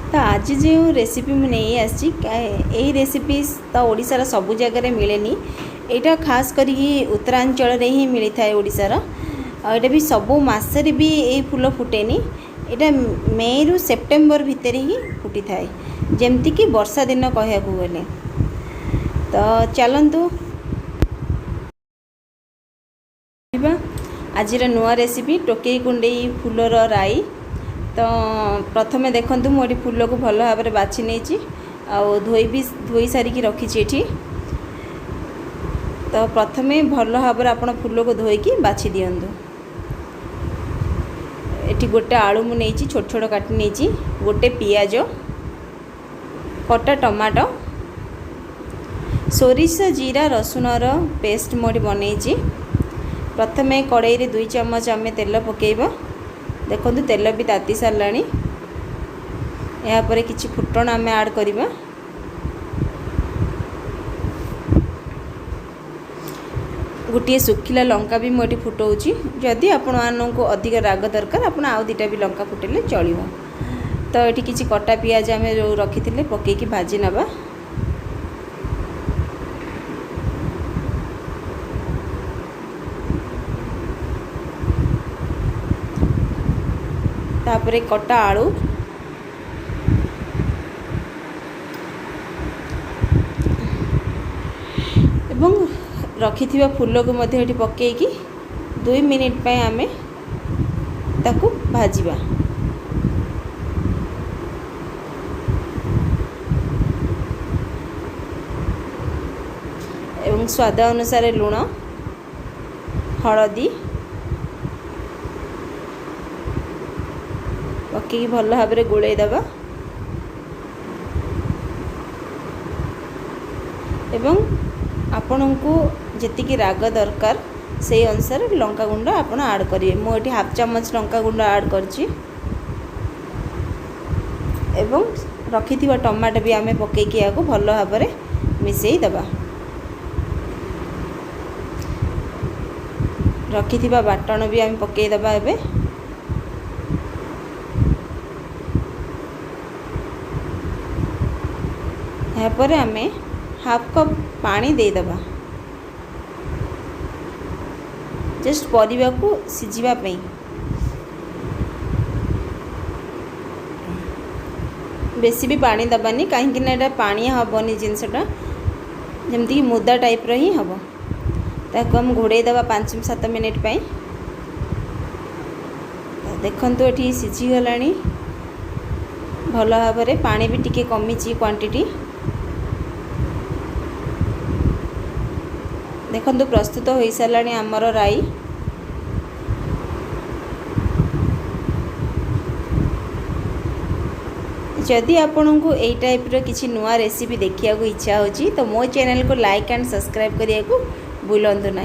तो आज जो रेसिपी मुझे नहीं आसी यही रेसिपी तो ओडिशार सबु जगह मिलेनी। यहाँ खास करी उत्तरांचल रे ही मिली था ओडिशार। यहाँ भी सबू मसरे भी ये फूल फुटेनी। यहाँ मे रु सेप्टेम्बर भितर ही फुटी थाए जमती कि वर्षा दिन कहया गले। तो चलतु आज नुआ रेसिपी टोकई कुंडई फूलर राई। तो प्रथमे देखूँ मुझे फूल को भल भाव में बाछि नहीं धोई सारिकी रखी। तो प्रथमे भल भाव में आप फूल को धोईकी बाछि दियंतु। एटी गोटे आलू मु नहीं छोट छोट काटी नहीं, गोटे पियाज, कटा टमाटो, सोरिष जीरा रसुणर पेस्ट मोटी बनई। प्रथमे कड़ाई रे 2 चम्मच आम तेल पकेबा। देखो तेल भी ताती सारा। यापर किसी फुटण आम ऐड करवा। गोटे सुखिला लंका भी मुझे फुटाऊँगी। जदि आपण को अधिक राग दरकार आप आउ 2टा भी लंका फुटेले चलो। तो ये किसी कटा पियाज आम जो रखी थे पकईकी भाजी नवा। तापरे कटा आलू एवं रखि फूल को मध्य एटी पकईकी 2 मिनिट पे आमे ताकू भाजिबा। एवं स्वाद अनुसार लुण, हलदी पकईकी भल भाव में गोलई दबा। एवं आपण को जी राग दरकार से अनुसार लंका गुंड आपण ऐड करेंगे। मुझे 1/2 चम्मच लंका गुंड ऐड करछि। एवं रखि टमाटो भी आमे पकईकी या भल भाव में मिसई दबा। रखि बाटण भी आमे पकई दबा। एबे यापर आमे 1/2 कप पानी दे दबा जस्ट परिवा को सिझिबा पई। बेसी भी पानी दबानी कहीं ना पानी हेनी जिनसटा जमती कि मुदा टाइप ही हम। ताको हम घोड़े दबा 5-7 मिनिट पे। देखंतु एठी सिझी गलानी भल भाव में। पानी भी टिके कमी क्वांटिटी। देखंतु प्रस्तुत हो सारा आमर राई। जदि आपण को यही टाइप किसी नुआ रेसिपी देखा इच्छा होची तो मो चैनल को लाइक एंड सब्सक्राइब करने को भूलु ना।